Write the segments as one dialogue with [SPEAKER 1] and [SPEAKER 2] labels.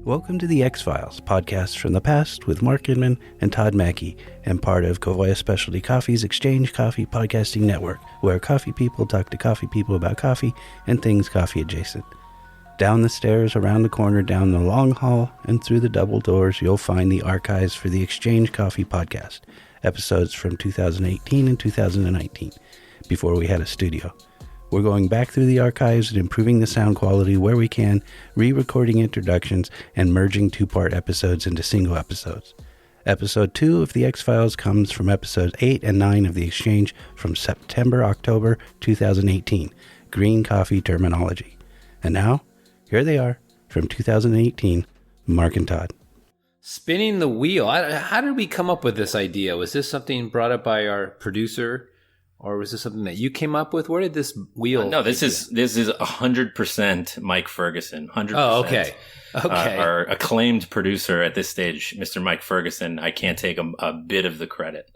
[SPEAKER 1] Welcome to the X-Files, podcast from the past with Mark Inman and Todd Mackey, and part of Kovoya Specialty Coffee's Exchange Coffee Podcasting Network, where coffee people talk to coffee people about coffee and things coffee adjacent. Down the stairs, around the corner, down the long hall, and through the double doors, you'll find the archives for the Exchange Coffee Podcast, episodes from 2018 and 2019, before we had a studio. We're going back through the archives and improving the sound quality where we can, re-recording introductions, and merging two-part episodes into single episodes. Episode 2 of The X-Files comes from episodes 8 and 9 of The Exchange from September-October 2018, Green Coffee Terminology. And now, here they are, from 2018, Mark and Todd.
[SPEAKER 2] Spinning the wheel. How did we come up with this idea? Was this something brought up by our producer? Or was this something that you came up with? Where did this wheel?
[SPEAKER 3] No, this is 100% Mike Ferguson. 100%.
[SPEAKER 2] Oh, okay. Okay.
[SPEAKER 3] Our acclaimed producer at this stage, Mr. Mike Ferguson. I can't take a bit of the credit.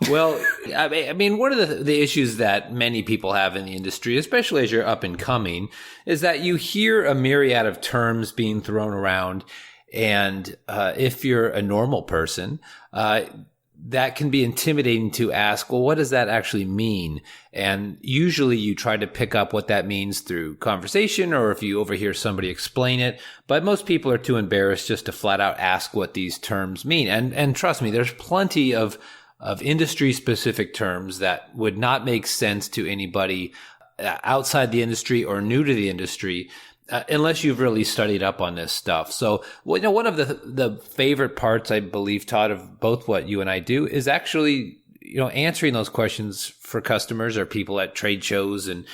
[SPEAKER 2] Well, I mean, one of the issues that many people have in the industry, especially as you're up and coming, is that you hear a myriad of terms being thrown around. And if you're a normal person, that can be intimidating to ask, well, what does that actually mean? And usually you try to pick up what that means through conversation or if you overhear somebody explain it. But most people are too embarrassed just to flat out ask what these terms mean. And trust me, there's plenty of industry specific terms that would not make sense to anybody outside the industry or new to the industry. Unless you've really studied up on this stuff. So, well, one of the favorite parts, I believe, Todd, of both what you and I do is actually, answering those questions for customers or people at trade shows and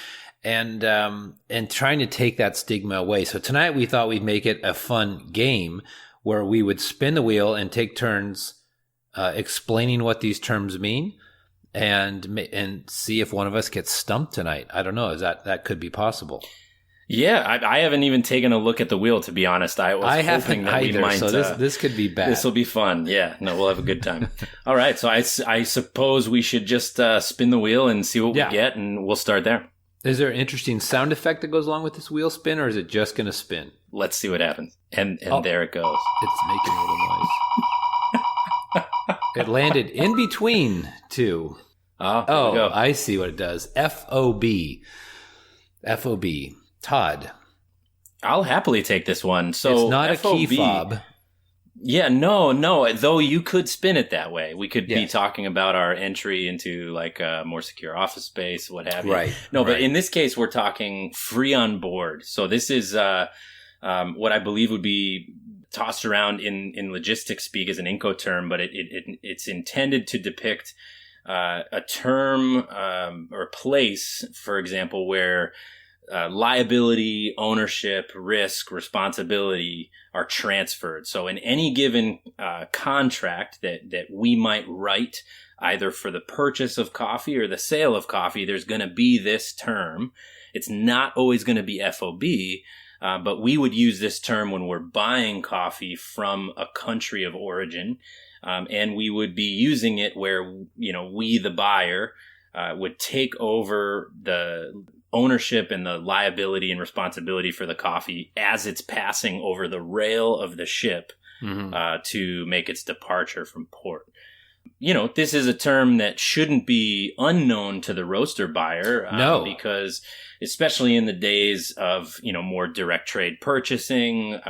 [SPEAKER 2] trying to take that stigma away. So tonight we thought we'd make it a fun game where we would spin the wheel and take turns explaining what these terms mean and see if one of us gets stumped tonight. I don't know. That could be possible.
[SPEAKER 3] Yeah, I haven't even taken a look at the wheel, to be honest. I
[SPEAKER 2] haven't
[SPEAKER 3] that
[SPEAKER 2] either,
[SPEAKER 3] we might,
[SPEAKER 2] so this could be bad.
[SPEAKER 3] This will be fun. Yeah, no, we'll have a good time. All right, so I suppose we should just spin the wheel and see what we get, and we'll start there.
[SPEAKER 2] Is there an interesting sound effect that goes along with this wheel spin, or is it just going to spin?
[SPEAKER 3] Let's see what happens. And there it goes.
[SPEAKER 2] It's making a little noise. It landed in between two.
[SPEAKER 3] Oh,
[SPEAKER 2] I see what it does. FOB. FOB. Todd.
[SPEAKER 3] I'll happily take this one. So
[SPEAKER 2] it's not FOB, a key fob.
[SPEAKER 3] Yeah, no. Though you could spin it that way. We could be talking about our entry into like a more secure office space, what have you.
[SPEAKER 2] Right.
[SPEAKER 3] No, but in this case, we're talking free on board. So this is what I believe would be tossed around in logistics speak as an Incoterm, but it's intended to depict a term or place, for example, where liability, ownership, risk, responsibility are transferred. So in any given contract that we might write, either for the purchase of coffee or the sale of coffee, there's going to be this term. It's not always going to be FOB, but we would use this term when we're buying coffee from a country of origin. And we would be using it where, we, the buyer, would take over the ownership and the liability and responsibility for the coffee as it's passing over the rail of the ship to make its departure from port. This is a term that shouldn't be unknown to the roaster buyer.
[SPEAKER 2] No.
[SPEAKER 3] Because especially in the days of, more direct trade purchasing,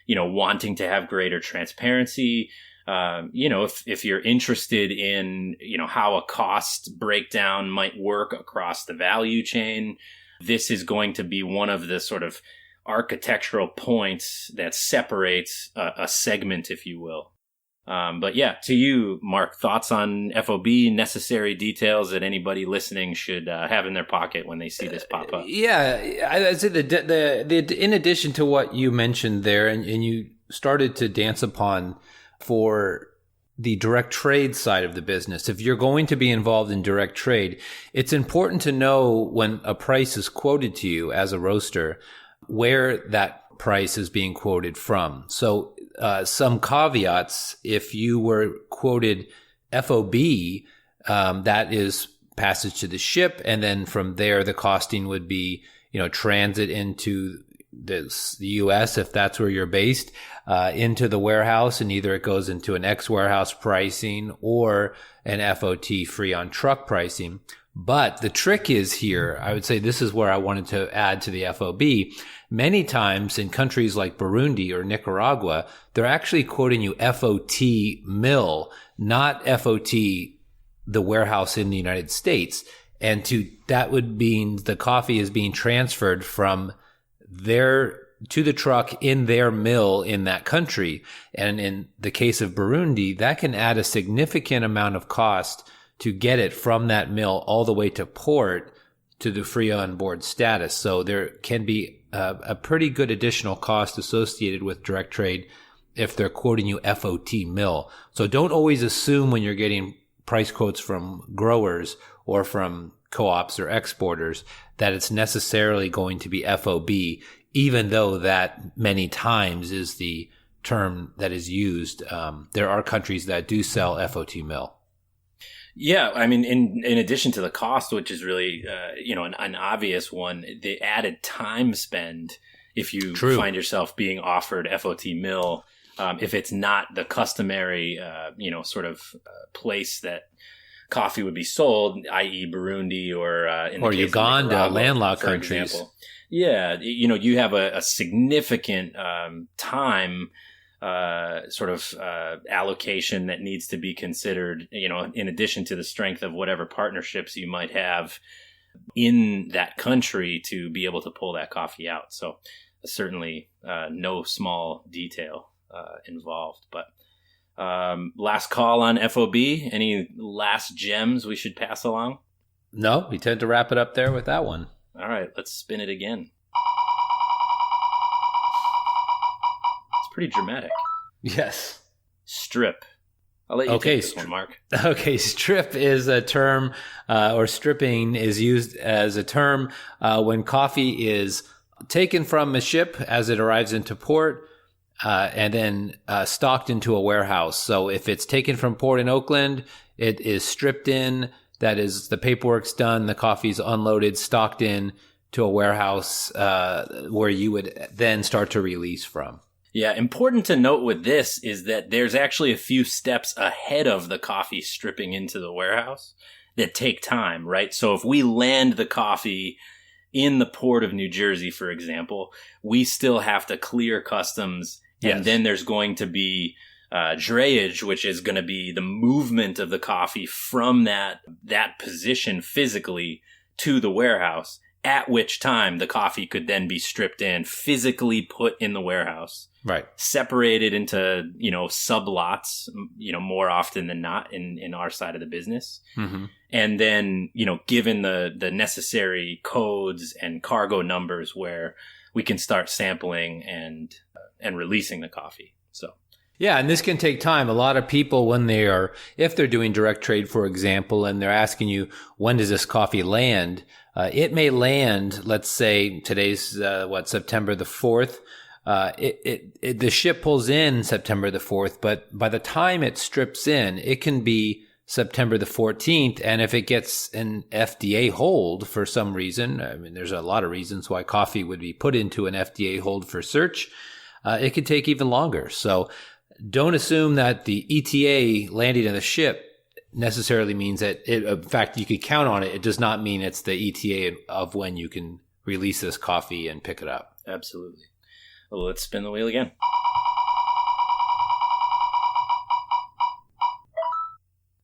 [SPEAKER 3] wanting to have greater transparency, if you're interested in, how a cost breakdown might work across the value chain, this is going to be one of the sort of architectural points that separates a segment, if you will. But yeah, to you, Mark, thoughts on FOB, necessary details that anybody listening should have in their pocket when they see this pop up?
[SPEAKER 2] Yeah, I'd say in addition to what you mentioned there, and you started to dance upon for the direct trade side of the business. If you're going to be involved in direct trade, it's important to know when a price is quoted to you as a roaster, where that price is being quoted from. So some caveats, if you were quoted FOB, that is passage to the ship. And then from there, the costing would be, transit into the U.S., if that's where you're based, into the warehouse, and either it goes into an ex-warehouse pricing or an FOT free on truck pricing. But the trick is here, I would say this is where I wanted to add to the FOB. Many times in countries like Burundi or Nicaragua, they're actually quoting you FOT mill, not FOT the warehouse in the United States. And that would mean the coffee is being transferred from to the truck in their mill in that country. And in the case of Burundi, that can add a significant amount of cost to get it from that mill all the way to port to the free on board status. So there can be a pretty good additional cost associated with direct trade if they're quoting you FOT mill. So don't always assume when you're getting price quotes from growers or from co-ops or exporters that it's necessarily going to be FOB, even though that many times is the term that is used. There are countries that do sell FOT mill.
[SPEAKER 3] Yeah, I mean, in addition to the cost, which is really, an obvious one, the added time spend if you find yourself being offered FOT mill, if it's not the customary, place that coffee would be sold, i.e. Burundi or
[SPEAKER 2] Uganda, landlocked countries.
[SPEAKER 3] Example. Yeah, you have a significant time allocation that needs to be considered, in addition to the strength of whatever partnerships you might have in that country to be able to pull that coffee out. So certainly no small detail involved. But last call on FOB. Any last gems we should pass along?
[SPEAKER 2] No, we tend to wrap it up there with that one.
[SPEAKER 3] All right, let's spin it again. It's pretty dramatic.
[SPEAKER 2] Yes.
[SPEAKER 3] Strip. I'll let you take this one, Mark.
[SPEAKER 2] Okay, strip is a term, or stripping is used as a term when coffee is taken from a ship as it arrives into port, and then stocked into a warehouse. So if it's taken from port in Oakland, it is stripped in. That is, the paperwork's done, the coffee's unloaded, stocked in to a warehouse where you would then start to release from.
[SPEAKER 3] Yeah, important to note with this is that there's actually a few steps ahead of the coffee stripping into the warehouse that take time, right? So if we land the coffee in the port of New Jersey, for example, we still have to clear customs. And
[SPEAKER 2] Yes.
[SPEAKER 3] then there's going to be drayage, which is going to be the movement of the coffee from that position physically to the warehouse, at which time the coffee could then be stripped in, physically put in the warehouse.
[SPEAKER 2] Right.
[SPEAKER 3] Separated into, sublots, more often than not in our side of the business.
[SPEAKER 2] Mm-hmm.
[SPEAKER 3] And then, given the necessary codes and cargo numbers where we can start sampling and releasing the coffee. So.
[SPEAKER 2] Yeah, and this can take time. A lot of people, if they're doing direct trade, for example, and they're asking you, when does this coffee land? It may land, let's say today's, September the 4th. The ship pulls in September the 4th, but by the time it strips in, it can be September the 14th. And if it gets an FDA hold for some reason, I mean, there's a lot of reasons why coffee would be put into an FDA hold for search. It could take even longer. So don't assume that the ETA landing in the ship necessarily means that in fact, you could count on it. It does not mean it's the ETA of when you can release this coffee and pick it up.
[SPEAKER 3] Absolutely. Well, let's spin the wheel again.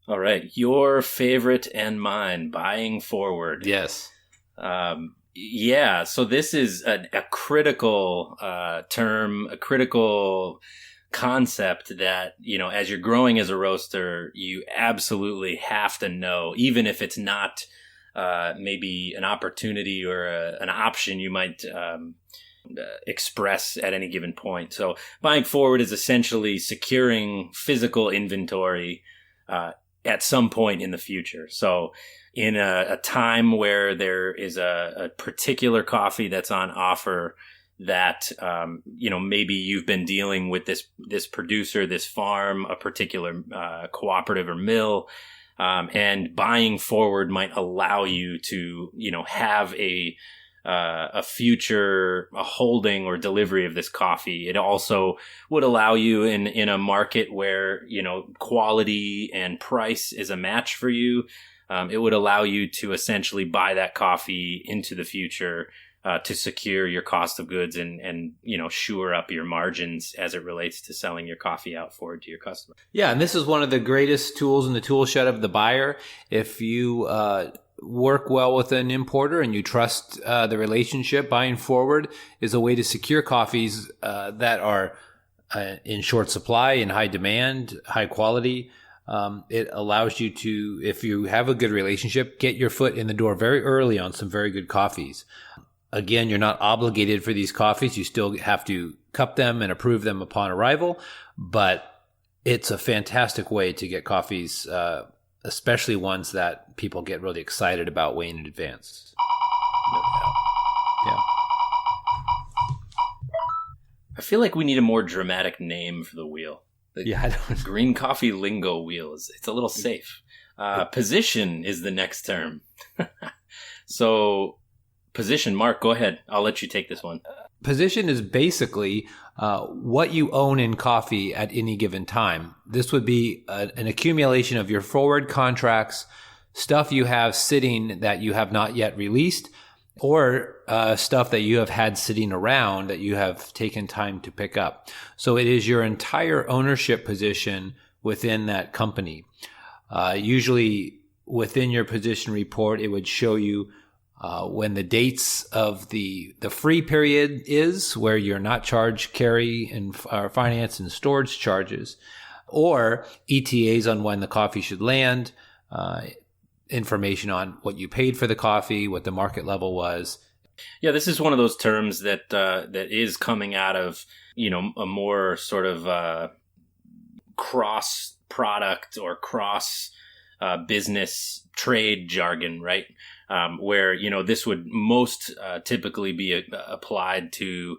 [SPEAKER 3] All right. Your favorite and mine, buying forward.
[SPEAKER 2] Yes.
[SPEAKER 3] Yeah. So this is a critical term, a critical concept that, as you're growing as a roaster, you absolutely have to know, even if it's not maybe an opportunity or an option you might express at any given point. So buying forward is essentially securing physical inventory at some point in the future. So in a time where there is a particular coffee that's on offer that, maybe you've been dealing with this producer, this farm, a particular cooperative or mill, and buying forward might allow you to, have a a future a holding or delivery of this coffee. It also would allow you in a market where, quality and price is a match for you. It would allow you to essentially buy that coffee into the future to secure your cost of goods and shore up your margins as it relates to selling your coffee out forward to your customer.
[SPEAKER 2] Yeah, and this is one of the greatest tools in the tool shed of the buyer. If you work well with an importer and you trust the relationship, buying forward is a way to secure coffees that are in short supply, in high demand, high quality. It allows you to, if you have a good relationship, get your foot in the door very early on some very good coffees. Again, you're not obligated for these coffees. You still have to cup them and approve them upon arrival, but it's a fantastic way to get coffees, especially ones that people get really excited about way in advance.
[SPEAKER 3] No doubt.
[SPEAKER 2] Yeah.
[SPEAKER 3] I feel like we need a more dramatic name for the wheel.
[SPEAKER 2] Yeah,
[SPEAKER 3] Green coffee lingo wheel. It's a little safe. Position is the next term. So position, Mark, go ahead. I'll let you take this one.
[SPEAKER 2] Position is basically what you own in coffee at any given time. This would be an accumulation of your forward contracts, stuff you have sitting that you have not yet released, or stuff that you have had sitting around that you have taken time to pick up. So it is your entire ownership position within that company. Usually within your position report, it would show you when the dates of the free period is, where you're not charged carry and finance and storage charges, or ETAs on when the coffee should land, information on what you paid for the coffee, what the market level was.
[SPEAKER 3] Yeah, this is one of those terms that that is coming out of, a more sort of cross product or cross business trade jargon, right? Where, this would most typically be applied to,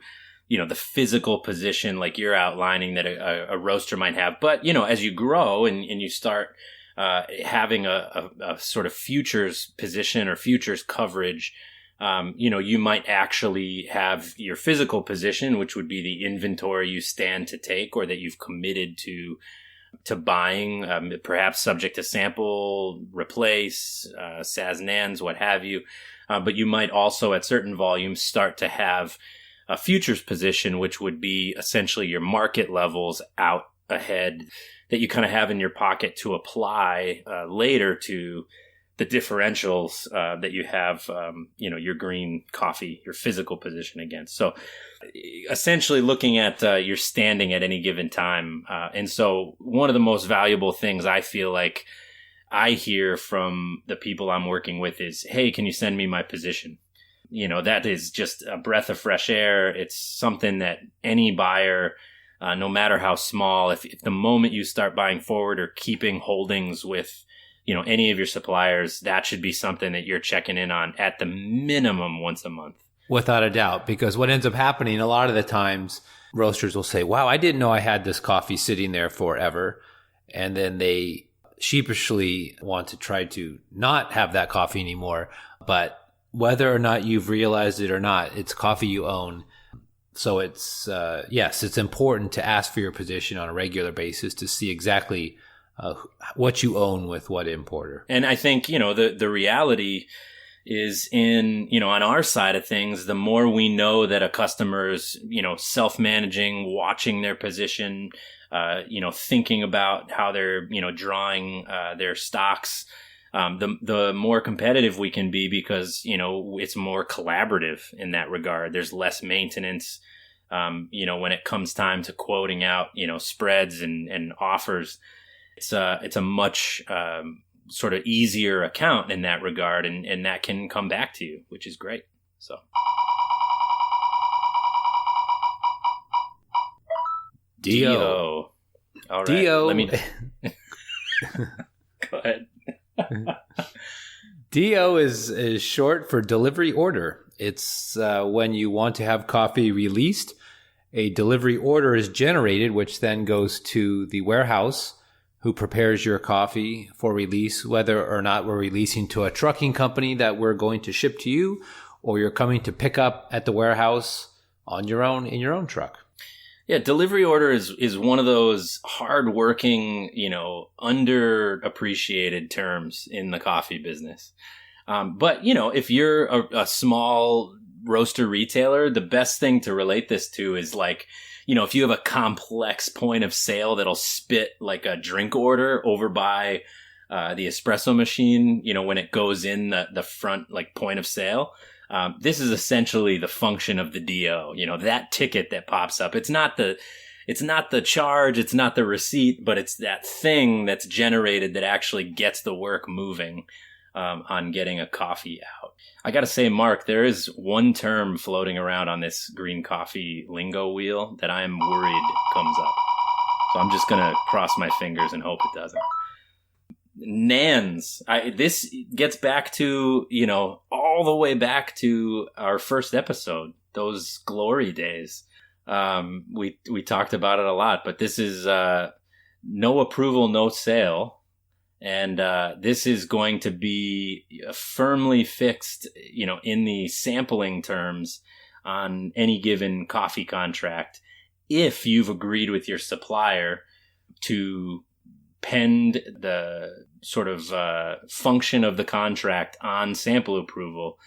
[SPEAKER 3] the physical position like you're outlining that a roaster might have. But, as you grow and you start having a sort of futures position or futures coverage, you might actually have your physical position, which would be the inventory you stand to take or that you've committed to buying, perhaps subject to sample, replace, SAS NANS, what have you. But you might also at certain volumes start to have a futures position, which would be essentially your market levels out ahead that you kind of have in your pocket to apply later to the differentials that you have, your green coffee, your physical position against. So essentially looking at your standing at any given time. And so one of the most valuable things I feel like I hear from the people I'm working with is, hey, can you send me my position? That is just a breath of fresh air. It's something that any buyer, no matter how small, if the moment you start buying forward or keeping holdings with any of your suppliers, that should be something that you're checking in on at the minimum once a month.
[SPEAKER 2] Without a doubt, because what ends up happening a lot of the times, roasters will say, wow, I didn't know I had this coffee sitting there forever. And then they sheepishly want to try to not have that coffee anymore. But whether or not you've realized it or not, it's coffee you own. So it's, yes, it's important to ask for your position on a regular basis to see exactly what you own with what importer.
[SPEAKER 3] And I think, the reality is on our side of things, the more we know that a customer is, self-managing, watching their position, thinking about how they're, drawing their stocks, the more competitive we can be because, it's more collaborative in that regard. There's less maintenance, when it comes time to quoting out, spreads and offers. It's a much sort of easier account in that regard, and that can come back to you, which is great. So, DO. All right.
[SPEAKER 2] DO.
[SPEAKER 3] Let me go ahead.
[SPEAKER 2] DO is short for delivery order. It's when you want to have coffee released, a delivery order is generated, which then goes to the warehouse who prepares your coffee for release, whether or not we're releasing to a trucking company that we're going to ship to you, or you're coming to pick up at the warehouse on your own in your own truck.
[SPEAKER 3] Yeah, delivery order is one of those hardworking, underappreciated terms in the coffee business. But, if you're a small roaster retailer, the best thing to relate this to is like, if you have a complex point of sale that'll spit like a drink order over by the espresso machine, when it goes in the front like point of sale. This is essentially the function of the DO, that ticket that pops up. It's not the charge, it's not the receipt, but it's that thing that's generated that actually gets the work moving on getting a coffee out. I got to say, Mark, there is one term floating around on this green coffee lingo wheel that I'm worried comes up. So I'm just going to cross my fingers and hope it doesn't. NANS. This gets back to, all the way back to our first episode, those glory days. We talked about it a lot, but this is no approval, no sale. And this is going to be firmly fixed, in the sampling terms on any given coffee contract if you've agreed with your supplier to pend the sort of function of the contract on sample approval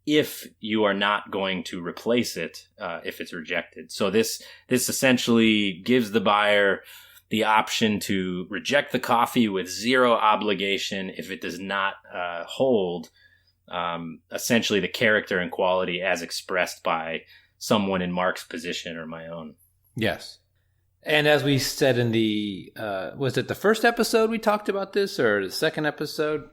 [SPEAKER 3] if you are not going to replace it if it's rejected. So this essentially gives the buyer the option to reject the coffee with zero obligation if it does not hold essentially the character and quality as expressed by someone in Mark's position or my own.
[SPEAKER 2] Yes. And as we said in the, was it the first episode we talked about this or the second episode?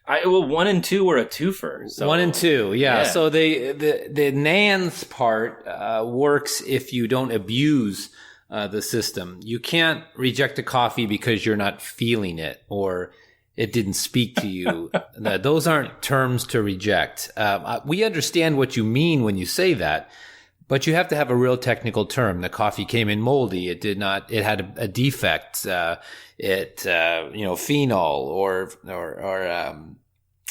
[SPEAKER 3] 1 and 2 were a twofer. So.
[SPEAKER 2] 1 and 2, yeah. So the NANS part works if you don't abuse the system. You can't reject a coffee because you're not feeling it or it didn't speak to you. Those aren't terms to reject. We understand what you mean when you say that, but you have to have a real technical term. The coffee came in moldy. It did not. It had a defect. Phenol or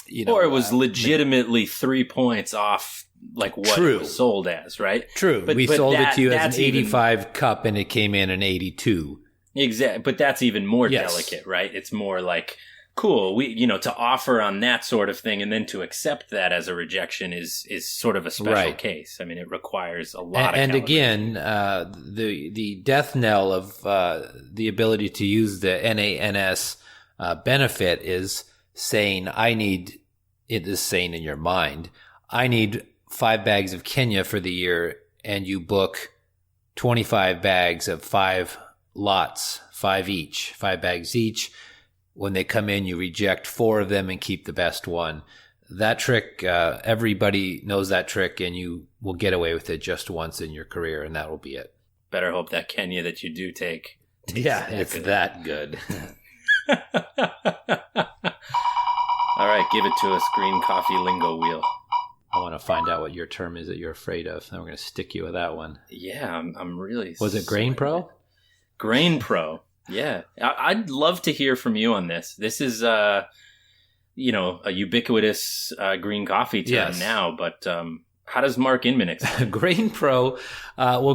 [SPEAKER 3] it was legitimately 3 points off. Like what it was sold as, right?
[SPEAKER 2] True. We sold it to you as an 85 cup and it came in an 82.
[SPEAKER 3] Exactly. But that's even more delicate, right? It's more like, cool, to offer on that sort of thing and then to accept that as a rejection is sort of a special case. I mean, it requires a lot of
[SPEAKER 2] And again, the death knell of the ability to use the NANS benefit is saying, it is saying in your mind, I need 5 bags of Kenya for the year, and you book 25 bags of 5 lots, 5 bags each. When they come in, you reject 4 of them and keep the best one. That trick, everybody knows that trick, and you will get away with it just once in your career, and that will be it.
[SPEAKER 3] Better hope that Kenya that you do take.
[SPEAKER 2] Yeah, it's that good.
[SPEAKER 3] All right, give it to us, green coffee lingo wheel.
[SPEAKER 2] I want to find out what your term is that you're afraid of. Then we're going to stick you with that one.
[SPEAKER 3] Yeah, I'm really...
[SPEAKER 2] Was it Grain Pro?
[SPEAKER 3] Grain Pro, yeah. I'd love to hear from you on this. This is, a ubiquitous green coffee term now, but how does Mark Inman explain?
[SPEAKER 2] Grain Pro,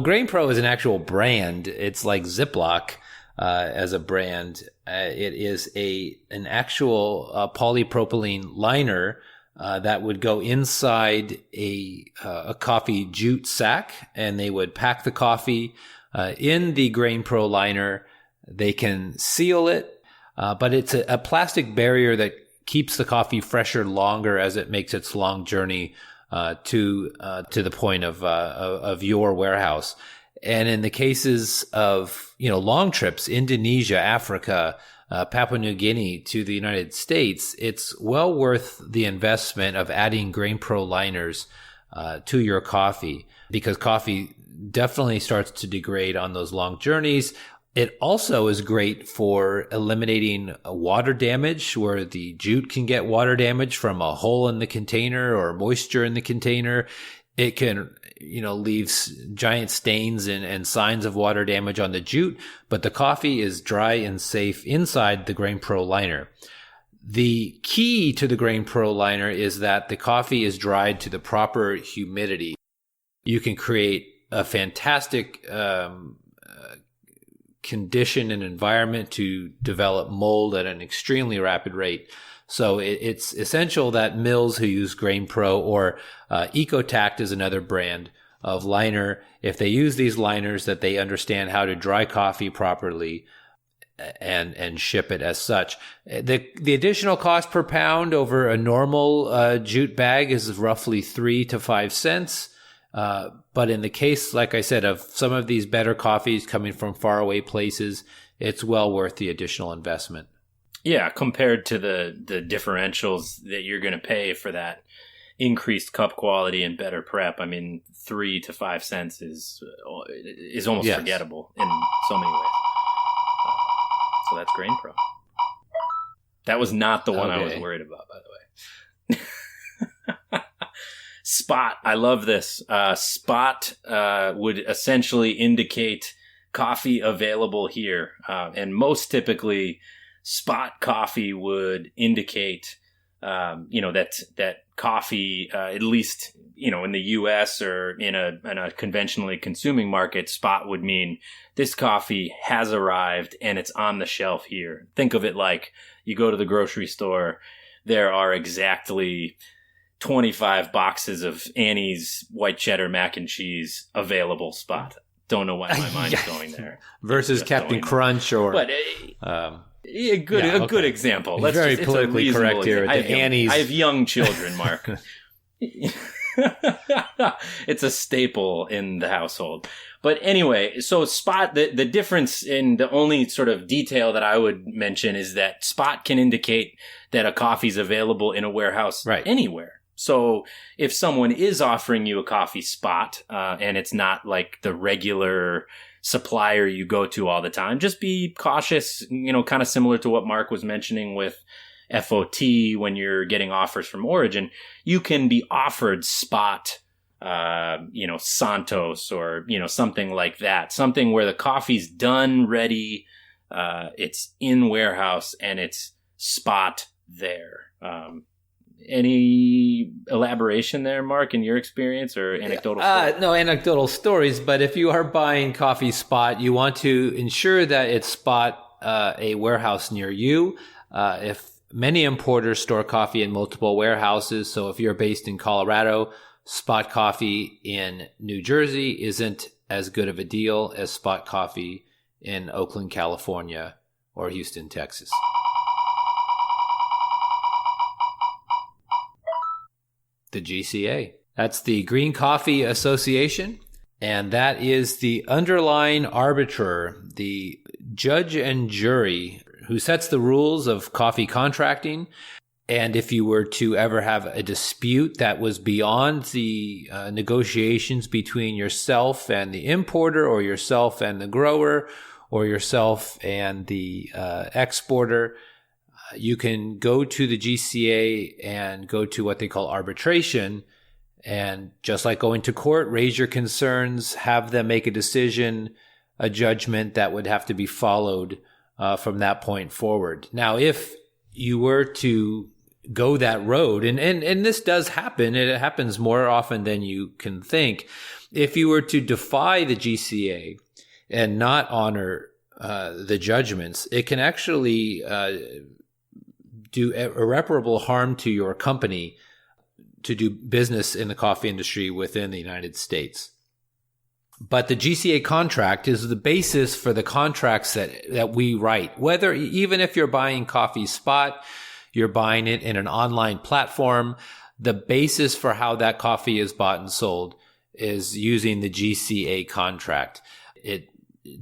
[SPEAKER 2] Grain Pro is an actual brand. It's like Ziploc as a brand. It is an actual polypropylene liner that would go inside a coffee jute sack, and they would pack the coffee in the Grain Pro liner. They can seal it, but it's a plastic barrier that keeps the coffee fresher longer as it makes its long journey to the point of your warehouse. And in the cases of long trips, Indonesia, Africa, Papua New Guinea to the United States, it's well worth the investment of adding Grain Pro liners to your coffee, because coffee definitely starts to degrade on those long journeys. It also is great for eliminating water damage, where the jute can get water damage from a hole in the container or moisture in the container. It can, leave giant stains and signs of water damage on the jute, but the coffee is dry and safe inside the Grain Pro liner. The key to the Grain Pro liner is that the coffee is dried to the proper humidity. You can create a fantastic condition and environment to develop mold at an extremely rapid rate. So it's essential that mills who use Grain Pro, or EcoTact is another brand of liner, if they use these liners, that they understand how to dry coffee properly and ship it as such. The additional cost per pound over a normal jute bag is roughly 3 to 5 cents. But in the case, like I said, of some of these better coffees coming from faraway places, it's well worth the additional investment.
[SPEAKER 3] Yeah, compared to the differentials that you're going to pay for that increased cup quality and better prep, I mean, 3 to 5 cents is almost forgettable in so many ways. So that's Grain Pro. That was not the one I was worried about, by the way. Spot. I love this. Spot would essentially indicate coffee available here. And most typically, spot coffee would indicate, that coffee, at least, in the U.S. or in a conventionally consuming market, spot would mean this coffee has arrived and it's on the shelf here. Think of it like you go to the grocery store, there are exactly 25 boxes of Annie's white cheddar mac and cheese available. Spot. Don't know why my mind's going there.
[SPEAKER 2] Versus Captain Crunch or...
[SPEAKER 3] But, a good example.
[SPEAKER 2] It's very politically correct here.
[SPEAKER 3] I have young children, Mark. It's a staple in the household. But anyway, so spot, the difference in the only sort of detail that I would mention is that spot can indicate that a coffee's available in a warehouse anywhere. So if someone is offering you a coffee spot, and it's not like the regular supplier you go to all the time, just be cautious, kind of similar to what Mark was mentioning with FOT when you're getting offers from origin. You can be offered spot, Santos or, something like that. Something where the coffee's done, ready, it's in warehouse and it's spot there. Any elaboration there, Mark, in your experience or anecdotal stories?
[SPEAKER 2] No anecdotal stories, but if you are buying coffee spot, you want to ensure that it's spot a warehouse near you. If many importers store coffee in multiple warehouses, so if you're based in Colorado, spot coffee in New Jersey isn't as good of a deal as spot coffee in Oakland, California, or Houston, Texas. The GCA. That's the Green Coffee Association, and that is the underlying arbiter, the judge and jury who sets the rules of coffee contracting. And if you were to ever have a dispute that was beyond the negotiations between yourself and the importer, or yourself and the grower, or yourself and the exporter, you can go to the GCA and go to what they call arbitration. And just like going to court, raise your concerns, have them make a decision, a judgment that would have to be followed from that point forward. Now, if you were to go that road, and this does happen, it happens more often than you can think. If you were to defy the GCA and not honor the judgments, it can actually do irreparable harm to your company to do business in the coffee industry within the United States. But the GCA contract is the basis for the contracts that we write. Even if you're buying coffee spot, you're buying it in an online platform, the basis for how that coffee is bought and sold is using the GCA contract. It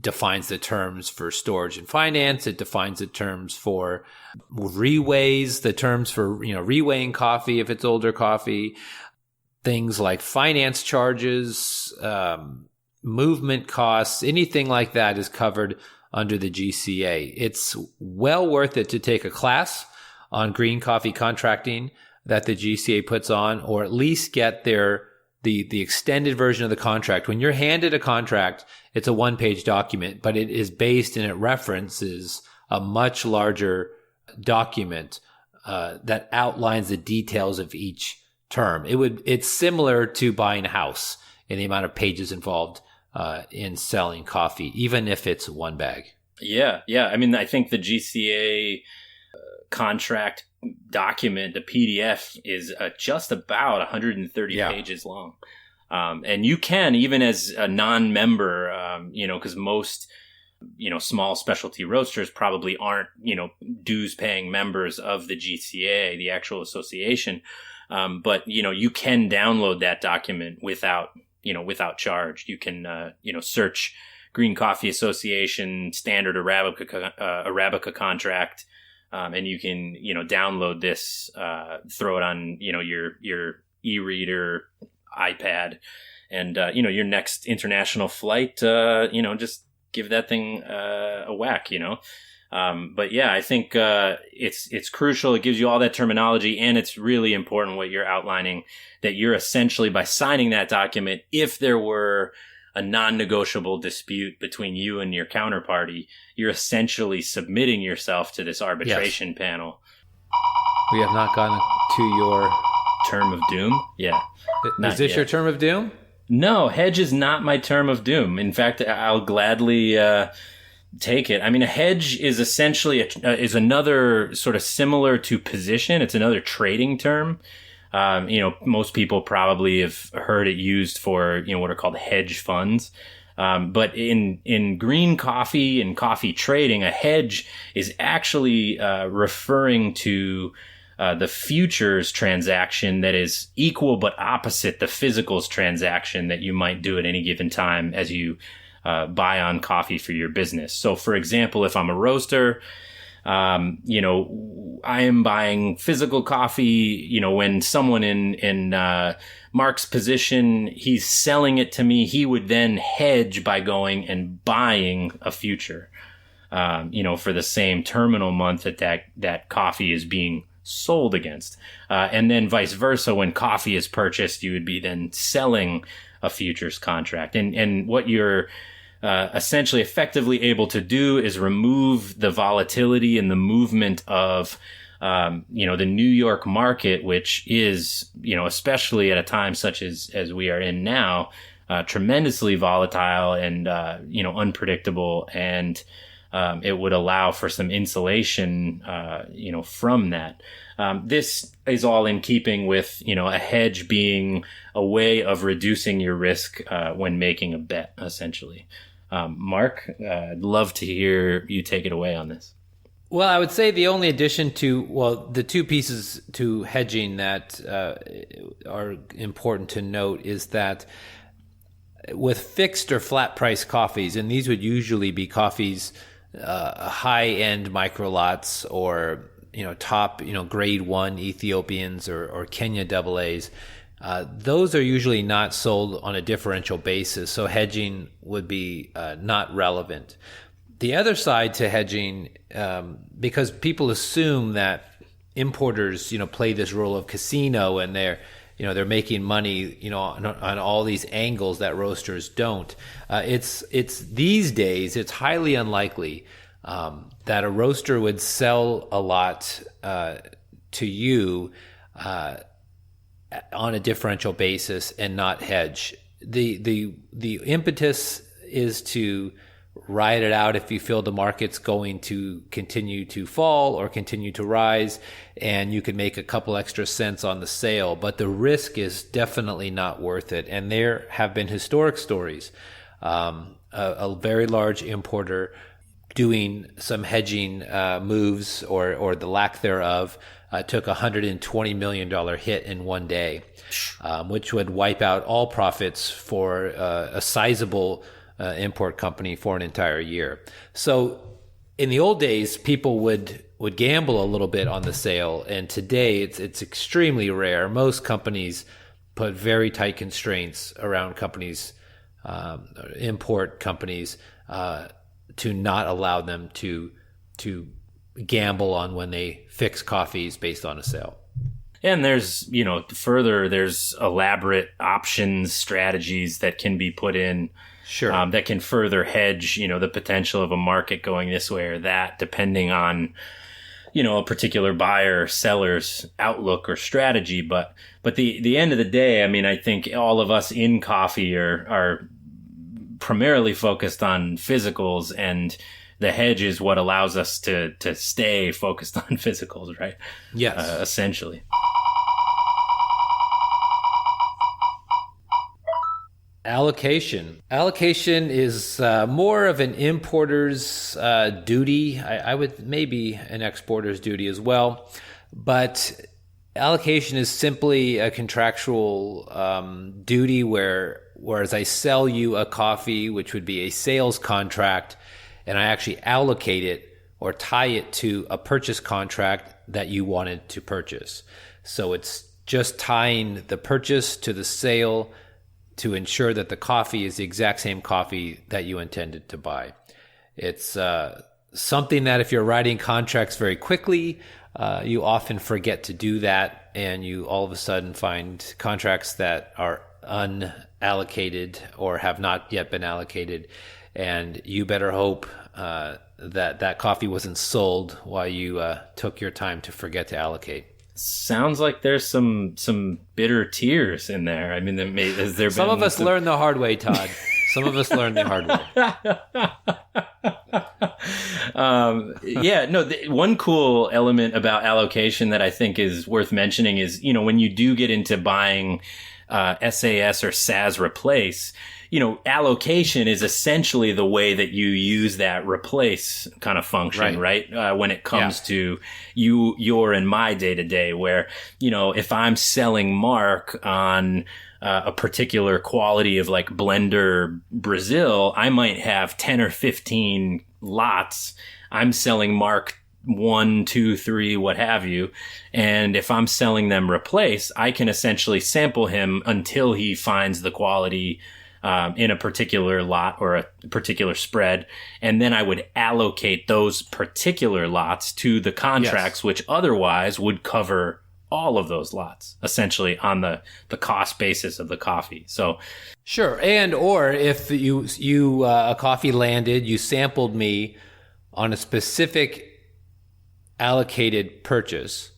[SPEAKER 2] defines the terms for storage and finance. It defines the terms for reways, the terms for, reweighing coffee if it's older coffee, things like finance charges, movement costs, anything like that is covered under the GCA. It's well worth it to take a class on green coffee contracting that the GCA puts on, or at least get the extended version of the contract. When you're handed a contract, it's a one-page document, but it is based and it references a much larger document that outlines the details of each term. It's similar to buying a house in the amount of pages involved in selling coffee, even if it's one bag.
[SPEAKER 3] Yeah. I mean, I think the GCA contract document, the PDF, is just about 130 pages long. And you can, even as a non-member, because most, small specialty roasters probably aren't, dues paying members of the GCA, the actual association. But, you can download that document without charge. You can, search Green Coffee Association Standard Arabica contract. And you can, download this, throw it on, your e-reader, iPad, and, your next international flight, just give that thing a whack, But yeah, I think it's crucial. It gives you all that terminology, and it's really important what you're outlining, that you're essentially, by signing that document, if there were a non-negotiable dispute between you and your counterparty, you're essentially submitting yourself to this arbitration panel.
[SPEAKER 2] We have not gotten to your
[SPEAKER 3] term of doom. Yeah.
[SPEAKER 2] Is this your term of doom?
[SPEAKER 3] No, hedge is not my term of doom. In fact, I'll gladly take it. I mean, a hedge is essentially is another sort of similar to position. It's another trading term. Most people probably have heard it used for, what are called hedge funds. But in green coffee and coffee trading, a hedge is actually referring to the futures transaction that is equal but opposite the physicals transaction that you might do at any given time as you buy on coffee for your business. So, for example, if I'm a roaster, I am buying physical coffee, when someone in Mark's position, he's selling it to me, he would then hedge by going and buying a future, for the same terminal month that coffee is being sold against. And then vice versa, when coffee is purchased, you would be then selling a futures contract. And what you're essentially effectively able to do is remove the volatility and the movement of, the New York market, which is, especially at a time such as we are in now, tremendously volatile and, unpredictable. And it would allow for some insulation, from that. This is all in keeping with, a hedge being a way of reducing your risk when making a bet, essentially. Mark, I'd love to hear you take it away on this.
[SPEAKER 2] Well, I would say the only addition to, the two pieces to hedging that are important to note is that with fixed or flat price coffees, and these would usually be coffees, high-end micro lots or, top, grade 1 Ethiopians or Kenya AAs, those are usually not sold on a differential basis, so hedging would be not relevant. The other side to hedging, because people assume that importers, play this role of casino and they're making money, on all these angles that roasters don't. It's these days, it's highly unlikely that a roaster would sell a lot to you on a differential basis and not hedge. The impetus is to ride it out if you feel the market's going to continue to fall or continue to rise, and you can make a couple extra cents on the sale, but the risk is definitely not worth it. And there have been historic stories. A very large importer doing some hedging moves or the lack thereof took a $120 million hit in one day, which would wipe out all profits for a sizable import company for an entire year. So in the old days, people would gamble a little bit on the sale, and today it's extremely rare. Most companies put very tight constraints around companies, import companies, to not allow them to gamble on when they fix coffees based on a sale.
[SPEAKER 3] And there's, there's elaborate options strategies that can be put in.
[SPEAKER 2] Sure.
[SPEAKER 3] That can further hedge, the potential of a market going this way or that, depending on, a particular buyer or seller's outlook or strategy. But the end of the day, I mean, I think all of us in coffee are primarily focused on physicals, and the hedge is what allows us to stay focused on physicals, right?
[SPEAKER 2] Yes.
[SPEAKER 3] Essentially.
[SPEAKER 2] Allocation. Allocation is more of an importer's duty. I would maybe an exporter's duty as well. But allocation is simply a contractual duty whereas I sell you a coffee, which would be a sales contract, and I actually allocate it or tie it to a purchase contract that you wanted to purchase. So it's just tying the purchase to the sale to ensure that the coffee is the exact same coffee that you intended to buy. It's something that if you're writing contracts very quickly, you often forget to do that, and you all of a sudden find contracts that are unallocated or have not yet been allocated, and you better hope that coffee wasn't sold while you took your time to forget to allocate.
[SPEAKER 3] Sounds like there's some bitter tears in there. I mean, has there been
[SPEAKER 2] some of us learned the hard way, Todd. Some of us learned the hard way.
[SPEAKER 3] One cool element about allocation that I think is worth mentioning is, when you do get into buying SAS or SAS replace, allocation is essentially the way that you use that replace kind of function, right? When it comes to your and my day to day, where, if I'm selling Mark on a particular quality of like blender Brazil, I might have 10 or 15 lots. I'm selling Mark 1, 2, 3, what have you. And if I'm selling them replace, I can essentially sample him until he finds the quality in a particular lot or a particular spread. And then I would allocate those particular lots to the contracts, which otherwise would cover all of those lots, essentially on the cost basis of the coffee. So
[SPEAKER 2] sure. And or if you a coffee landed, you sampled me on a specific allocated purchase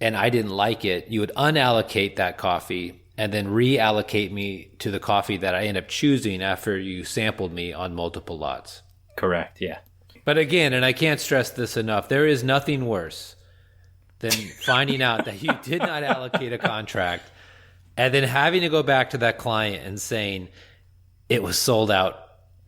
[SPEAKER 2] and I didn't like it, you would unallocate that coffee and then reallocate me to the coffee that I end up choosing after you sampled me on multiple lots.
[SPEAKER 3] Correct, yeah.
[SPEAKER 2] But again, and I can't stress this enough, there is nothing worse than finding out that you did not allocate a contract and then having to go back to that client and saying it was sold out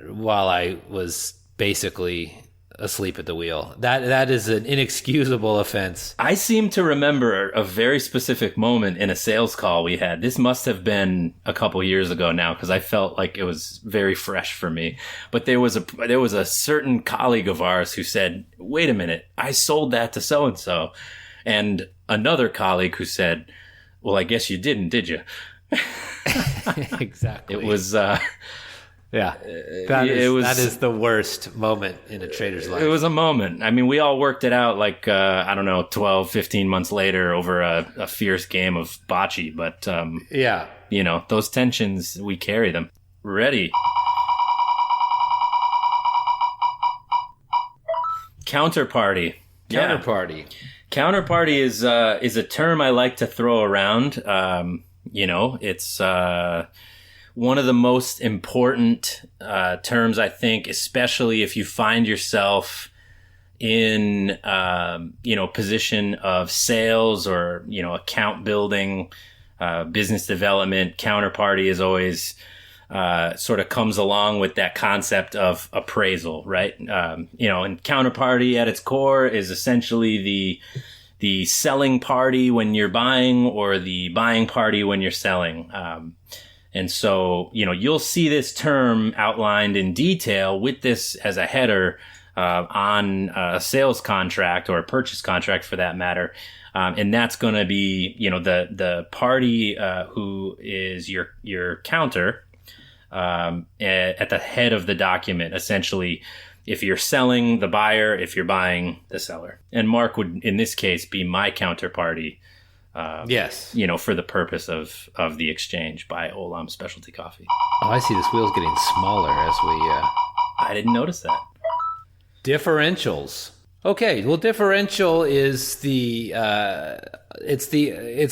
[SPEAKER 2] while I was basically asleep at the wheel. That is an inexcusable offense.
[SPEAKER 3] I seem to remember a very specific moment in a sales call we had. This must have been a couple years ago now, because I felt like it was very fresh for me. But there was a certain colleague of ours who said, "Wait a minute, I sold that to so and so," and another colleague who said, "Well, I guess you didn't, did you?"
[SPEAKER 2] Exactly.
[SPEAKER 3] It was.
[SPEAKER 2] Yeah, that is the worst moment in a trader's life.
[SPEAKER 3] It was a moment. I mean, we all worked it out like, 12-15 months later over a fierce game of bocce. But, those tensions, we carry them. Ready. Counterparty.
[SPEAKER 2] Counterparty.
[SPEAKER 3] Yeah. Counterparty is a term I like to throw around. It's one of the most important terms, I think, especially if you find yourself in position of sales or account building, business development. Counterparty is always sort of comes along with that concept of appraisal, right? And counterparty at its core is essentially the selling party when you're buying or the buying party when you're selling. And so, you'll see this term outlined in detail with this as a header on a sales contract or a purchase contract for that matter. And that's going to be, the party who is your counter at the head of the document, essentially, if you're selling the buyer, if you're buying the seller. And Mark would, in this case, be my counterparty.
[SPEAKER 2] Yes.
[SPEAKER 3] For the purpose of the exchange by Olam Specialty Coffee.
[SPEAKER 2] Oh, I see. This wheel's getting smaller as we...
[SPEAKER 3] I didn't notice that.
[SPEAKER 2] Differentials. Okay, well, differential is it's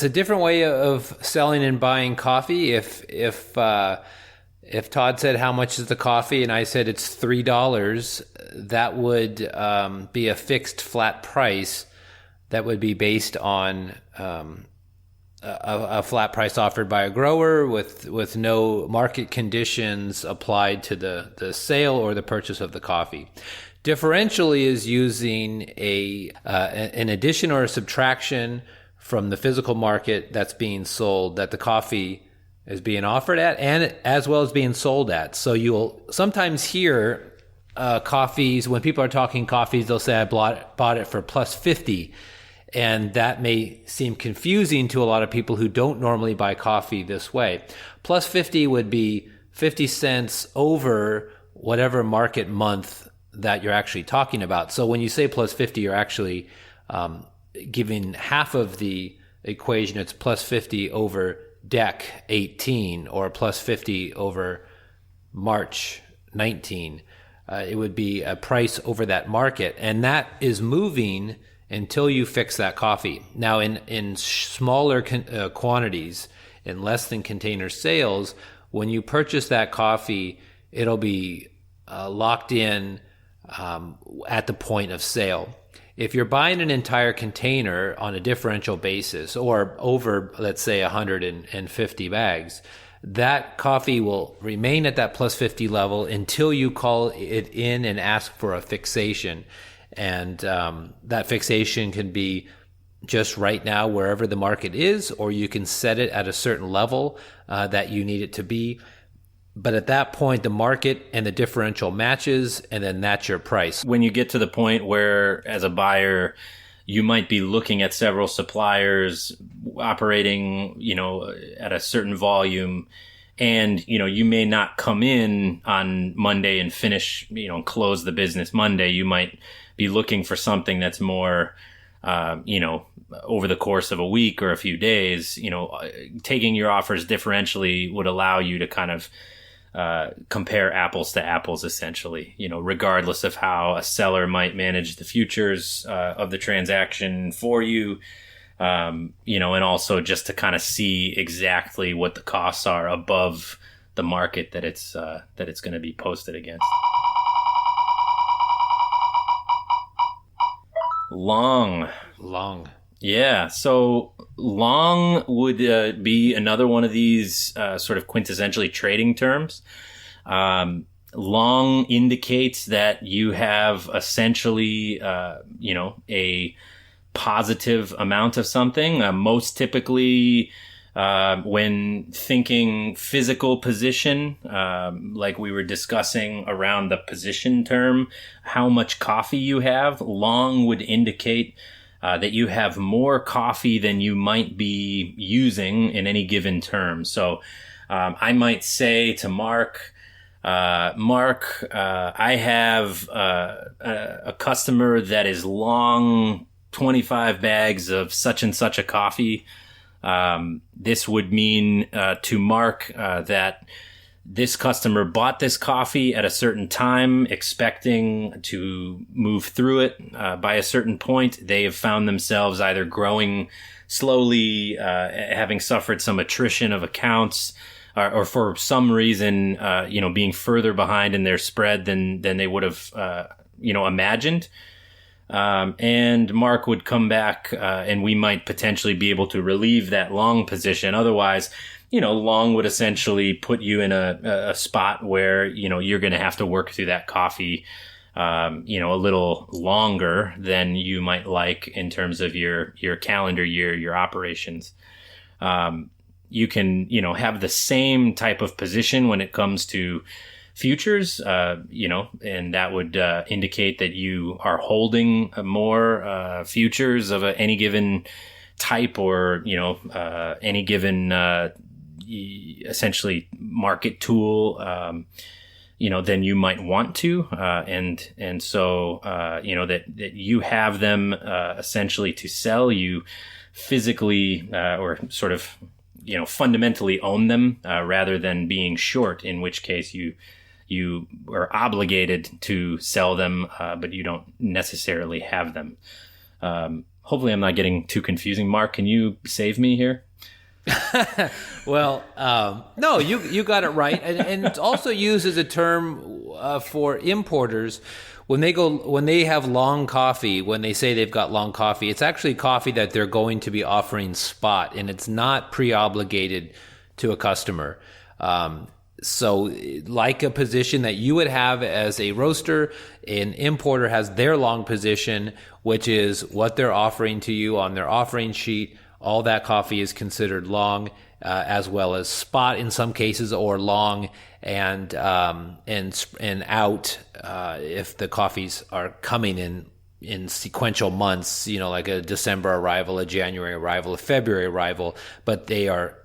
[SPEAKER 2] a different way of selling and buying coffee. If Todd said how much is the coffee and I said it's $3, that would be a fixed flat price that would be based on a flat price offered by a grower with no market conditions applied to the sale or the purchase of the coffee. Differentially is using an addition or a subtraction from the physical market that's being sold, that the coffee is being offered at, and as well as being sold at. So you'll sometimes hear coffees, when people are talking coffees, they'll say, I bought it for plus 50. And that may seem confusing to a lot of people who don't normally buy coffee this way. Plus 50 would be 50 cents over whatever market month that you're actually talking about. So when you say plus 50, you're actually giving half of the equation. It's plus 50 over DEC 18 or plus 50 over March 19. It would be a price over that market. And that is moving until you fix that coffee. Now, in smaller quantities, in less than container sales, when you purchase that coffee, it'll be locked in at the point of sale. If you're buying an entire container on a differential basis or over, let's say, 150 bags, that coffee will remain at that plus 50 level until you call it in and ask for a fixation. And that fixation can be just right now wherever the market is, or you can set it at a certain level that you need it to be. But at that point, the market and the differential matches, and then that's your price.
[SPEAKER 3] When you get to the point where, as a buyer, you might be looking at several suppliers operating, at a certain volume, and, you may not come in on Monday and finish, and close the business Monday. You might be looking for something that's more, over the course of a week or a few days. Taking your offers differentially would allow you to kind of compare apples to apples, essentially, regardless of how a seller might manage the futures of the transaction for you, and also just to kind of see exactly what the costs are above the market that it's going to be posted against. Long. Yeah. So long would be another one of these sort of quintessentially trading terms. Long indicates that you have essentially, a positive amount of something. Most typically, when thinking physical position, like we were discussing around the position term, how much coffee you have, long would indicate that you have more coffee than you might be using in any given term. So I might say to Mark, I have a customer that is long 25 bags of such and such a coffee. This would mean to Mark that this customer bought this coffee at a certain time, expecting to move through it. By a certain point, they have found themselves either growing slowly, having suffered some attrition of accounts, or for some reason, being further behind in their spread than they would have, imagined. And Mark would come back, and we might potentially be able to relieve that long position. Otherwise, long would essentially put you in a spot where, you're going to have to work through that coffee, a little longer than you might like in terms of your calendar year, your operations. You can, have the same type of position when it comes to futures, and that would indicate that you are holding more futures of any given type or, any given essentially market tool, than you might want to. And so, that you have them essentially to sell, you physically or sort of, fundamentally own them rather than being short, in which case you you are obligated to sell them, but you don't necessarily have them. Hopefully I'm not getting too confusing. Mark, can you save me here?
[SPEAKER 2] Well, no, you got it right. And it's also used as a term for importers. When they have long coffee, when they say they've got long coffee, it's actually coffee that they're going to be offering spot, and it's not pre-obligated to a customer. So like a position that you would have as a roaster, an importer has their long position, which is what they're offering to you on their offering sheet. All that coffee is considered long, as well as spot in some cases, or long and out if the coffees are coming in sequential months, like a December arrival, a January arrival, a February arrival. But they're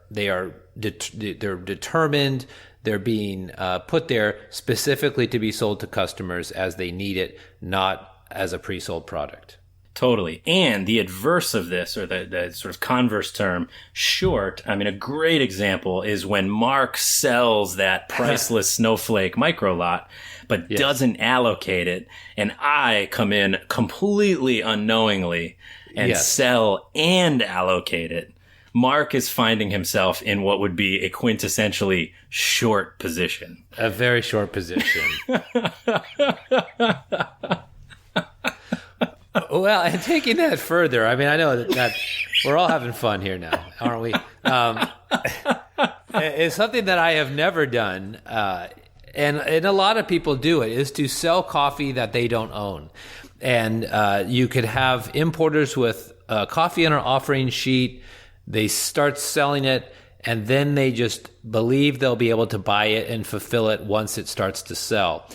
[SPEAKER 2] determined. They're being put there specifically to be sold to customers as they need it, not as a pre-sold product.
[SPEAKER 3] Totally. And the adverse of this, or the sort of converse term, short, a great example is when Mark sells that priceless snowflake micro lot, but doesn't allocate it, and I come in completely unknowingly and sell and allocate it. Mark is finding himself in what would be a quintessentially short position.
[SPEAKER 2] A very short position. Well, and taking that further, I know that we're all having fun here now, aren't we? It's something that I have never done, and a lot of people do it, is to sell coffee that they don't own. And you could have importers with coffee on an offering sheet. They start selling it, and then they just believe they'll be able to buy it and fulfill it once it starts to sell.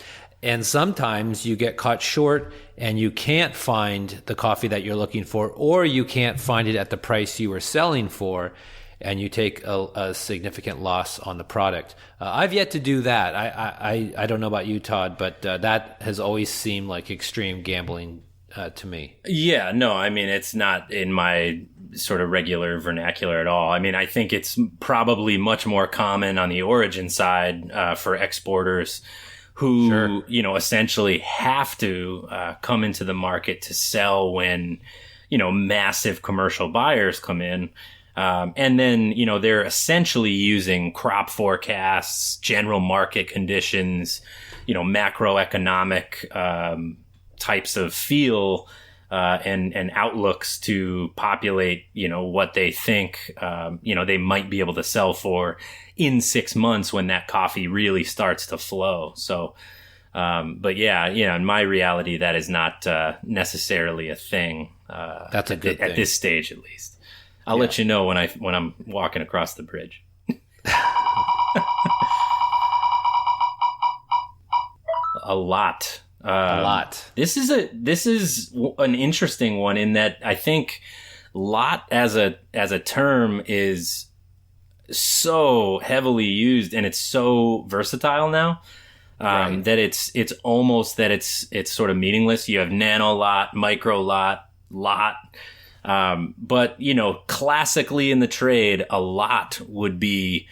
[SPEAKER 2] And sometimes you get caught short and you can't find the coffee that you're looking for, or you can't find it at the price you were selling for, and you take a significant loss on the product. I've yet to do that. I don't know about you, Todd, but that has always seemed like extreme gambling to me. Yeah, no,
[SPEAKER 3] it's not in my sort of regular vernacular at all. I think it's probably much more common on the origin side for exporters who, essentially have to come into the market to sell when, massive commercial buyers come in. And then, they're essentially using crop forecasts, general market conditions, macroeconomic types of feel and outlooks to populate, what they think, they might be able to sell for in 6 months when that coffee really starts to flow. So, but in my reality, that is not necessarily a thing.
[SPEAKER 2] That's a good thing.
[SPEAKER 3] At this stage, at least. I'll let you know when I'm walking across the bridge. A lot. This is an interesting one in that I think lot as a term is so heavily used, and it's so versatile now that it's almost that it's sort of meaningless. You have nano lot, micro lot. But classically in the trade, a lot would be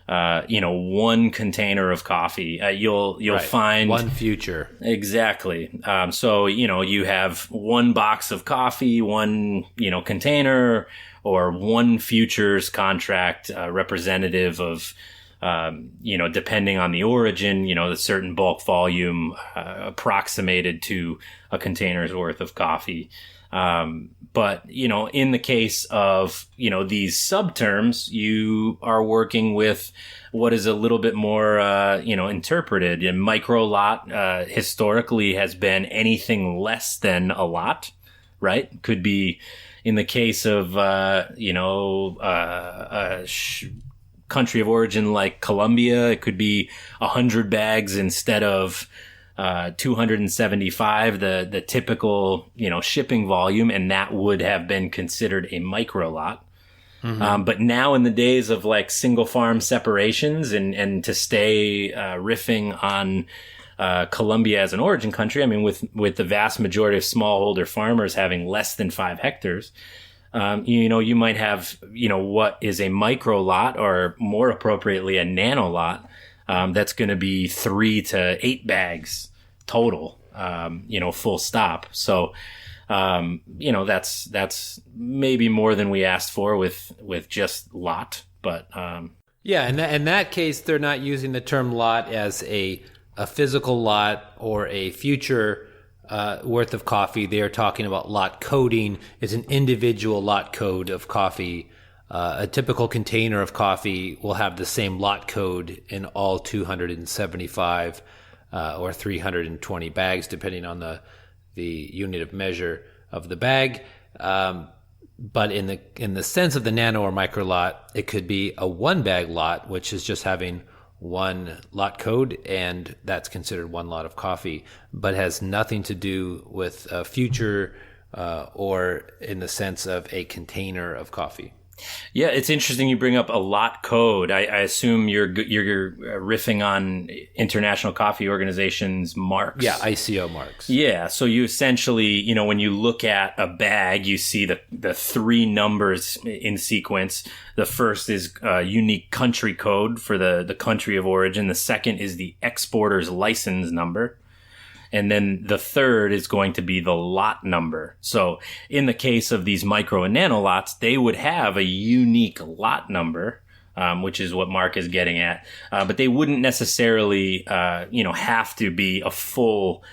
[SPEAKER 3] one container of coffee. You'll find
[SPEAKER 2] one future.
[SPEAKER 3] Exactly. So, you have one box of coffee, one, container, or one futures contract, representative of, depending on the origin, the certain bulk volume, approximated to a container's worth of coffee. But, in the case of, these subterms, you are working with what is a little bit more, interpreted. A micro lot, historically has been anything less than a lot, right? Could be in the case of, country of origin like Colombia, it could be 100 bags instead of 275, the typical, shipping volume, and that would have been considered a micro lot. Mm-hmm. But now in the days of like single farm separations and to stay riffing on Colombia as an origin country, with the vast majority of smallholder farmers having less than 5 hectares, you might have, what is a micro lot, or more appropriately a nano lot, that's going to be 3 to 8 bags total, full stop. So, that's maybe more than we asked for with just lot. But
[SPEAKER 2] yeah, in that case, they're not using the term lot as a physical lot or a future worth of coffee. They are talking about lot coding. It's an individual lot code of coffee. A typical container of coffee will have the same lot code in all 275 or 320 bags, depending on the unit of measure of the bag. But in the sense of the nano or micro lot, it could be a 1 bag lot, which is just having 1 lot code, and that's considered 1 lot of coffee, but has nothing to do with a future or in the sense of a container of coffee.
[SPEAKER 3] Yeah, it's interesting you bring up a lot code. I assume you're riffing on International Coffee Organization's marks.
[SPEAKER 2] Yeah, ICO marks.
[SPEAKER 3] Yeah, so you essentially, when you look at a bag, you see the 3 numbers in sequence. The first is a unique country code for the country of origin. The second is the exporter's license number. And then the third is going to be the lot number. So in the case of these micro and nano lots, they would have a unique lot number, which is what Mark is getting at. But they wouldn't necessarily, have to be a full,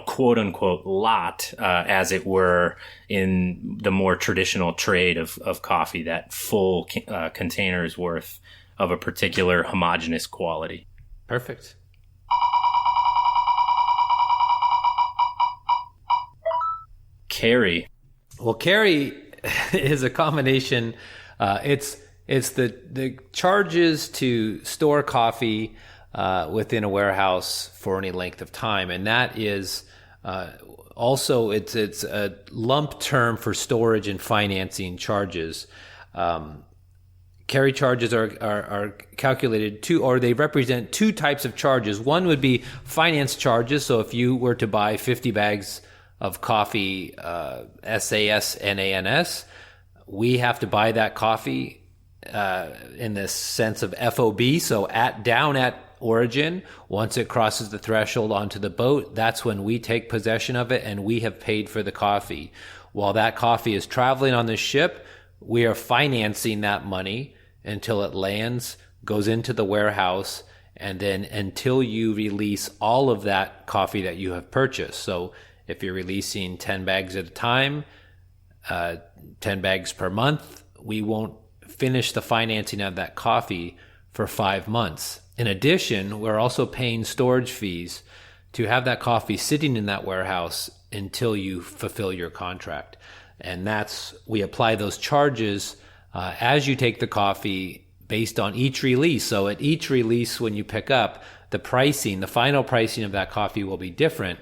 [SPEAKER 3] quote unquote lot, as it were in the more traditional trade of coffee, that full container's worth of a particular homogeneous quality.
[SPEAKER 2] Perfect.
[SPEAKER 3] Carry.
[SPEAKER 2] Well, carry is a combination. It's the charges to store coffee within a warehouse for any length of time, and that is also it's a lump term for storage and financing charges. Carry charges are calculated they represent 2 types of charges. One would be finance charges. So if you were to buy 50 bags of coffee, SAS, NANS, we have to buy that coffee in the sense of FOB, so down at origin. Once it crosses the threshold onto the boat, that's when we take possession of it and we have paid for the coffee. While that coffee is traveling on the ship, we are financing that money until it lands, goes into the warehouse, and then until you release all of that coffee that you have purchased. So if you're releasing 10 bags at a time, 10 bags per month, we won't finish the financing of that coffee for 5 months. In addition, we're also paying storage fees to have that coffee sitting in that warehouse until you fulfill your contract. And we apply those charges as you take the coffee based on each release. So at each release when you pick up, the final pricing of that coffee will be different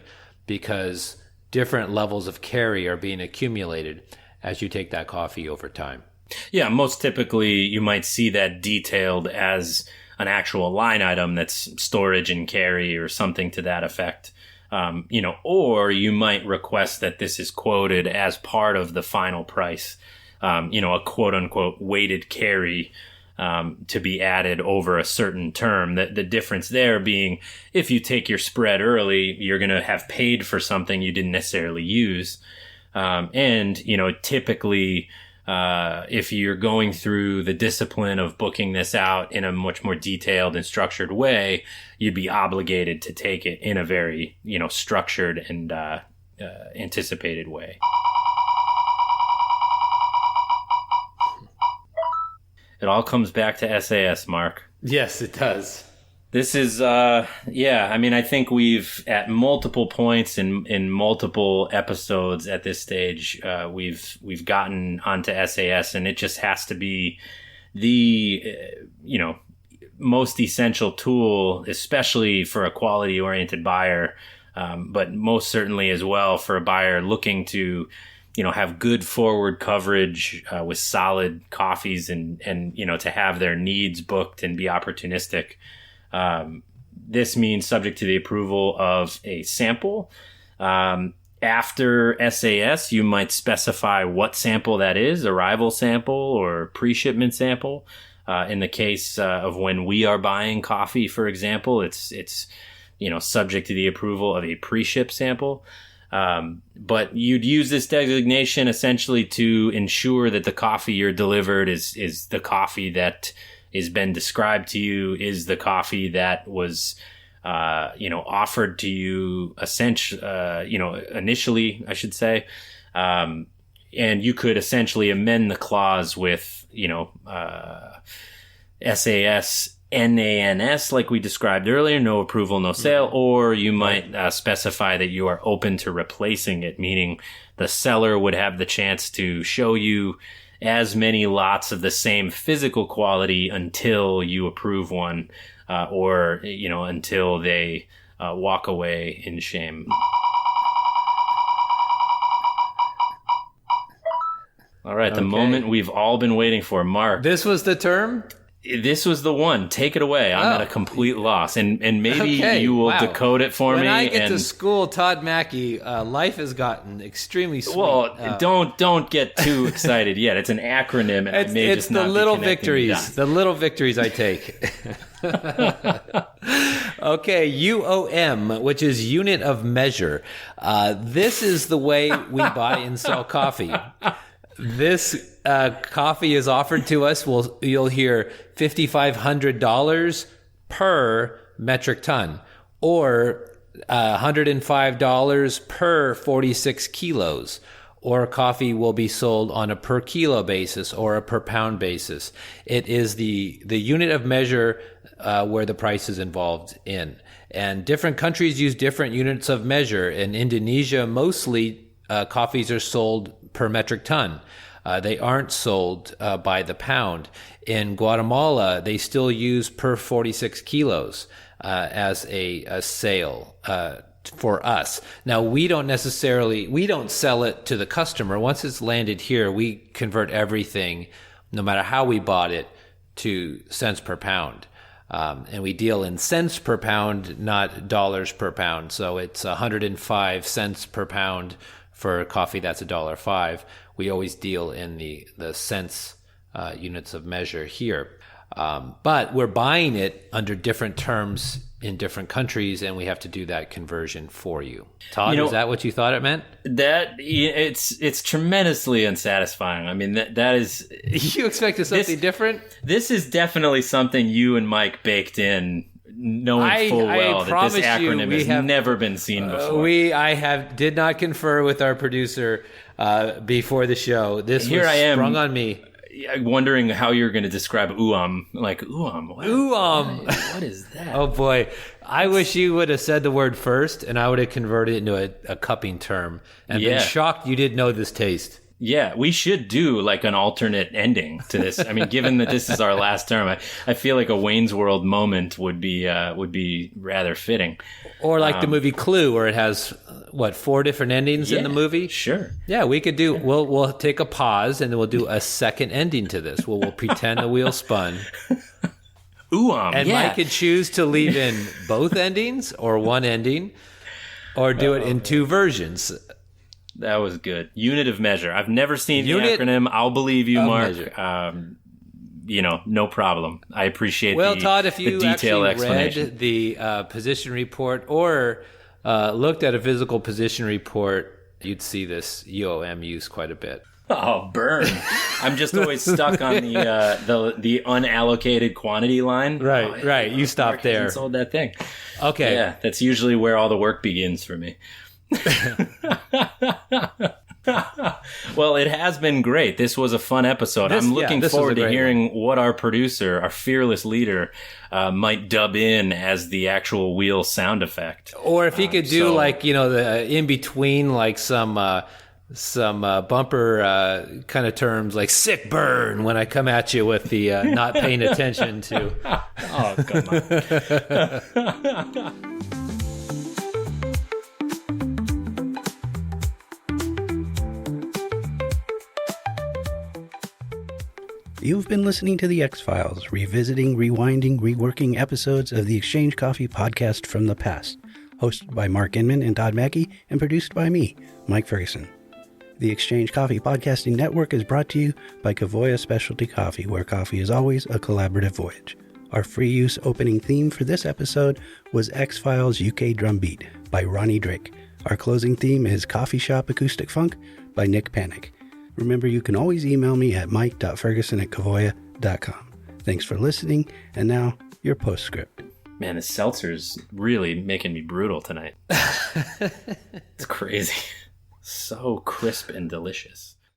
[SPEAKER 2] because different levels of carry are being accumulated as you take that coffee over time.
[SPEAKER 3] Yeah, most typically you might see that detailed as an actual line item that's storage and carry or something to that effect. Or you might request that this is quoted as part of the final price, a quote unquote weighted carry to be added over a certain term. The difference there being if you take your spread early, you're going to have paid for something you didn't necessarily use. Typically, if you're going through the discipline of booking this out in a much more detailed and structured way, you'd be obligated to take it in a very, structured and anticipated way. It all comes back to SAS, Mark.
[SPEAKER 2] Yes, it does.
[SPEAKER 3] This is, I think we've, at multiple points in multiple episodes at this stage, we've gotten onto SAS, and it just has to be the, most essential tool, especially for a quality-oriented buyer, but most certainly as well for a buyer looking to, have good forward coverage with solid coffees and to have their needs booked and be opportunistic. This means subject to the approval of a sample. After SAS, you might specify what sample that is, arrival sample or pre-shipment sample. In the case of when we are buying coffee, for example, it's subject to the approval of a pre-ship sample. But you'd use this designation essentially to ensure that the coffee you're delivered is the coffee that has been described to you, is the coffee that was offered to you initially, I should say. And you could essentially amend the clause with, SAS, NANS, like we described earlier, no approval, no sale, or you might specify that you are open to replacing it, meaning the seller would have the chance to show you as many lots of the same physical quality until you approve one, or until they walk away in shame. All right, the moment we've all been waiting for. Mark.
[SPEAKER 2] This was the term?
[SPEAKER 3] This was the one. Take it away. I'm at a complete loss. And maybe you will decode it for me.
[SPEAKER 2] When I get to school, Todd Mackey, life has gotten extremely sweet.
[SPEAKER 3] Well, don't get too excited yet. It's an acronym, and
[SPEAKER 2] it's the little victories. The little victories I take. Okay, UOM, which is unit of measure. This is the way we buy and sell coffee. This coffee is offered to us. You'll hear $5,500 per metric ton, or $105 per 46 kilos, or coffee will be sold on a per kilo basis or a per pound basis. It is the unit of measure where the price is involved in. And different countries use different units of measure. In Indonesia, mostly coffees are sold per metric ton. They aren't sold by the pound. In Guatemala, they still use per 46 kilos as a sale for us. Now, we don't sell it to the customer. Once it's landed here, we convert everything, no matter how we bought it, to cents per pound. And we deal in cents per pound, not dollars per pound. So it's 105 cents per pound for coffee that's $1.05. We always deal in the cents units of measure here. But we're buying it under different terms in different countries, and we have to do that conversion for you. Todd, is that what you thought it meant?
[SPEAKER 3] That it's tremendously unsatisfying. I mean, that is...
[SPEAKER 2] You expected something different?
[SPEAKER 3] This is definitely something you and Mike baked in, knowing full well that this acronym has never been seen before.
[SPEAKER 2] I did not confer with our producer before the show. This was sprung on me.
[SPEAKER 3] Wondering how you're going to describe UOM. Like, UOM?
[SPEAKER 2] UOM.
[SPEAKER 3] What is that?
[SPEAKER 2] Oh, boy. I wish you would have said the word first, and I would have converted it into a cupping term. And been shocked you didn't know this taste.
[SPEAKER 3] Yeah, we should do like an alternate ending to this. I mean, given that this is our last term, I feel like a Wayne's World moment would be rather fitting.
[SPEAKER 2] Or like the movie Clue, where it has 4 different endings in the movie.
[SPEAKER 3] Sure.
[SPEAKER 2] Yeah, we could do. We'll take a pause and then we'll do a second ending to this. We'll pretend the wheel spun.
[SPEAKER 3] UOM.
[SPEAKER 2] And Mike could choose to leave in both endings or one ending, or do it in 2 versions.
[SPEAKER 3] That was good. Unit of measure. I've never seen the acronym. I'll believe you, Mark. No problem. I appreciate
[SPEAKER 2] Todd, if you
[SPEAKER 3] detailed
[SPEAKER 2] actually read the position report or looked at a physical position report, you'd see this UOM used quite a bit.
[SPEAKER 3] Oh, burn. I'm just always stuck on the unallocated quantity line. Right.
[SPEAKER 2] You stopped there.
[SPEAKER 3] Sold that thing.
[SPEAKER 2] Okay.
[SPEAKER 3] Yeah, that's usually where all the work begins for me. Well, it has been great. This was a fun episode. I'm looking forward to hearing what our producer, our fearless leader, might dub in as the actual wheel sound effect.
[SPEAKER 2] Or if he could do the in between, like some bumper kind of terms like sick burn when I come at you with the not paying attention to.
[SPEAKER 3] Oh, come on.
[SPEAKER 1] You've been listening to The X-Files, revisiting, rewinding, reworking episodes of the Exchange Coffee podcast from the past, hosted by Mark Inman and Todd Mackey, and produced by me, Mike Ferguson. The Exchange Coffee Podcasting Network is brought to you by Kavoya Specialty Coffee, where coffee is always a collaborative voyage. Our free use opening theme for this episode was X-Files UK Drum Beat by Ronnie Drake. Our closing theme is Coffee Shop Acoustic Funk by Nick Panic. Remember, you can always email me at mike.ferguson@kavoya.com. Thanks for listening, and now your postscript.
[SPEAKER 3] Man, the seltzer's really making me brutal tonight. It's crazy. So crisp and delicious.